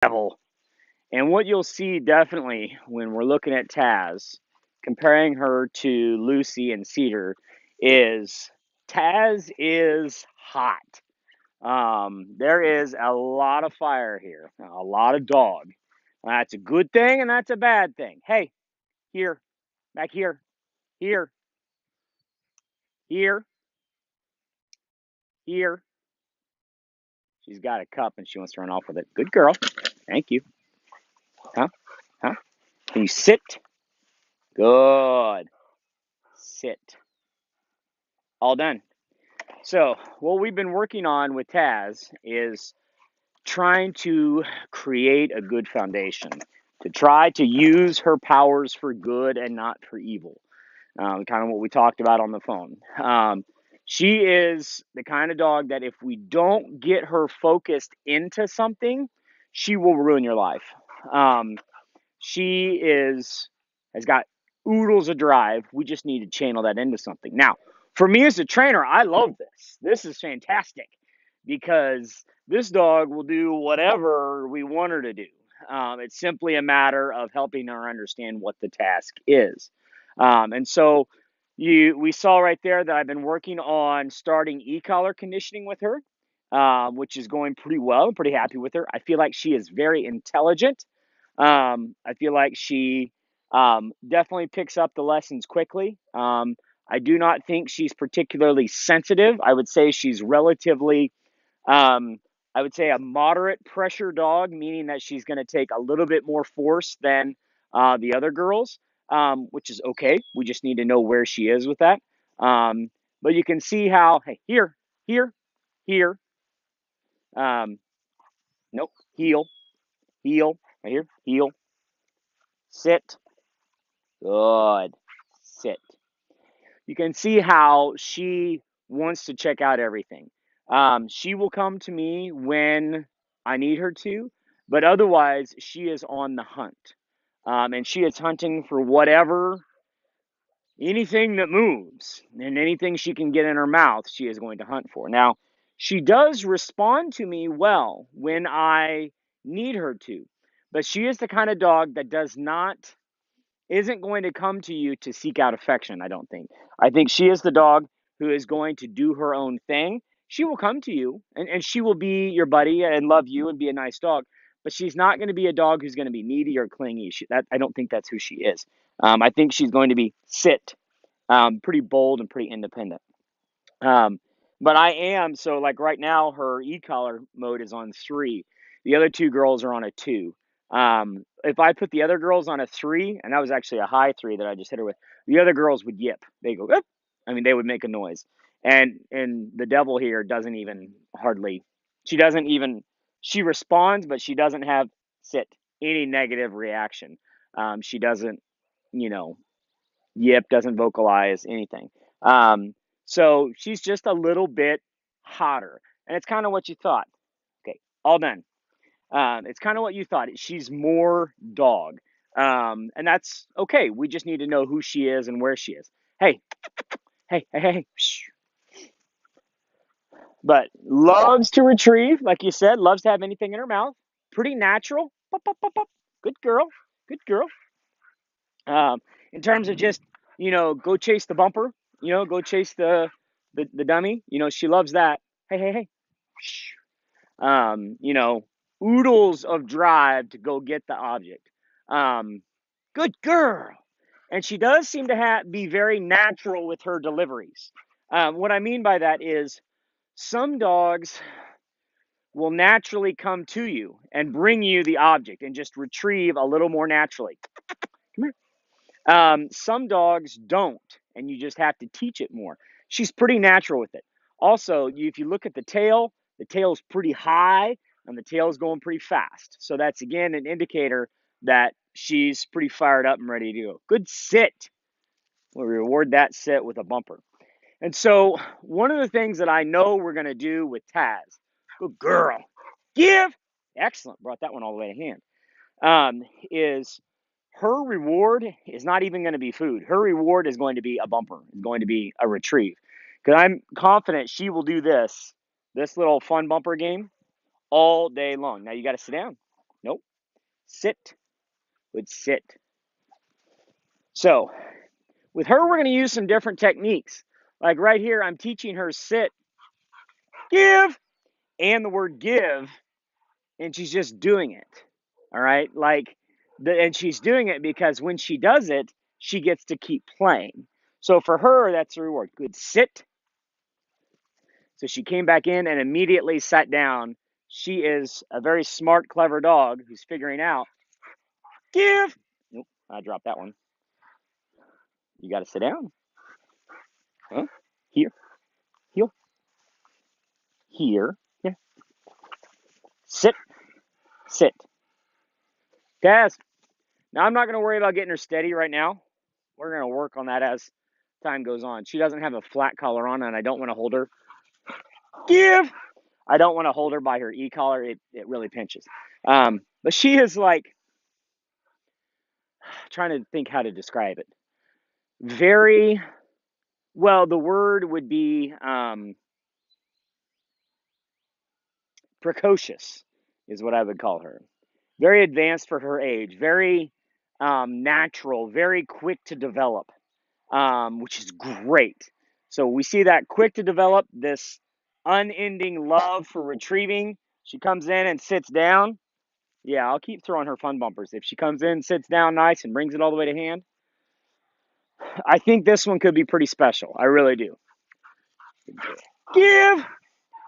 Devil. And what you'll see definitely when we're looking at Taz, comparing her to Lucy and Cedar, is Taz is hot. There is a lot of fire here, a lot of dog. That's a good thing and that's a bad thing. Hey, here, back here, here, here, here. She's got a cup and she wants to run off with it. Good girl. Thank you. Huh? Huh? Can you sit? Good. Sit. All done. So, what we've been working on with Taz is trying to create a good foundation, to try to use her powers for good and not for evil. Kind of what we talked about on the phone. She is the kind of dog that if we don't get her focused into something, she will ruin your life. Um, she has got oodles of drive. We just need to channel that into something. Now, for me as a trainer, I love this. This is fantastic because this dog will do whatever we want her to do. It's simply a matter of helping her understand what the task is. And so we saw right there that I've been working on starting e-collar conditioning with her, which is going pretty well. I'm pretty happy with her. I feel like she is very intelligent. I feel like she definitely picks up the lessons quickly. I do not think she's particularly sensitive. I would say she's relatively, um, I would say, a moderate pressure dog, meaning that she's going to take a little bit more force than the other girls, which is okay. We just need to know where she is with that. Um, but you can see how, hey, here, here, here, um, nope, heel, heel, right here, heel, sit, good, sit. You can see how she wants to check out everything. She will come to me when I need her to, but otherwise, she is on the hunt. And she is hunting for whatever, anything that moves, and anything she can get in her mouth, she is going to hunt for. Now, she does respond to me well when I need her to, but she is the kind of dog that does not isn't going to come to you to seek out affection, I don't think. I think she is the dog who is going to do her own thing. She will come to you and she will be your buddy and love you and be a nice dog, but she's not going to be a dog who's going to be needy or clingy. I don't think that's who she is. I think she's going to be sit, pretty bold and pretty independent. Um, but I am, so like right now, her e-collar mode is on 3. The other two girls are on a 2. If I put the other girls on a 3, and that was actually a high 3 that I just hit her with, the other girls would yip. They go, "Yip." I mean, they would make a noise. And the devil here doesn't even hardly, she doesn't even, she responds, but she doesn't have sit any negative reaction. She doesn't, you know, yip, doesn't vocalize anything. So she's just a little bit hotter, and it's kind of what you thought. Okay, all done. It's kind of what you thought. She's more dog, and that's okay. We just need to know who she is and where she is. Hey, hey, hey, hey. Shh. But loves to retrieve, like you said. Loves to have anything in her mouth. Pretty natural. Pop, pop, pop, pop. Good girl. Good girl. In terms of just go chase the bumper, go chase the dummy. She loves that. Hey, hey, hey. Shh. Oodles of drive to go get the object. Um, Good girl. And she does seem to be very natural with her deliveries. What I mean by that is some dogs will naturally come to you and bring you the object and just retrieve a little more naturally. Come here. Some dogs don't, and you just have to teach it more. She's pretty natural with it. Also, if you look at the tail's pretty high, and the tail's going pretty fast. So that's again an indicator that she's pretty fired up and ready to go. Good sit. We'll reward that sit with a bumper. And so one of the things that I know we're going to do with Taz, good girl, give, excellent, brought that one all the way to hand, is her reward is not even going to be food. Her reward is going to be a bumper, is going to be a retrieve. Because I'm confident she will do this little fun bumper game all day long. Now you got to sit down. Nope. Sit. Would sit. So with her, we're going to use some different techniques. Like right here, I'm teaching her sit, give, and the word give, and she's just doing it. All right. And she's doing it because when she does it, she gets to keep playing. So for her, that's the reward. Good sit. So she came back in and immediately sat down. She is a very smart, clever dog who's figuring out, give. Nope, I dropped that one. You got to sit down. Huh? Here. Heel. Here. Yeah. Sit. Sit. Taz. Now, I'm not going to worry about getting her steady right now. We're going to work on that as time goes on. She doesn't have a flat collar on, and I don't want to hold her. Give. I don't want to hold her by her e-collar. It really pinches. But she is like, trying to think how to describe it. Very, well, the word would be precocious is what I would call her. Very advanced for her age. Very natural. Very quick to develop, which is great. So we see that quick to develop, this unending love for retrieving. She comes in and sits down. Yeah, I'll keep throwing her fun bumpers. If she comes in, sits down nice, and brings it all the way to hand, I think this one could be pretty special. I really do. Give. So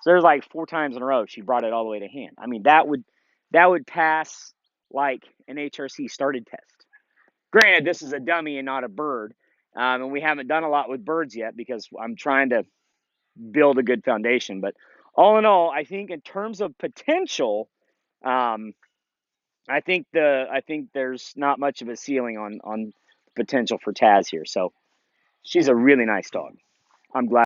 there's like 4 times in a row she brought it all the way to hand. I mean, that would pass like an HRC started test. Granted, this is a dummy and not a bird, and we haven't done a lot with birds yet because I'm trying to build a good foundation. But all in all, I think in terms of potential, I think there's not much of a ceiling on potential for Taz here. So she's a really nice dog. I'm glad.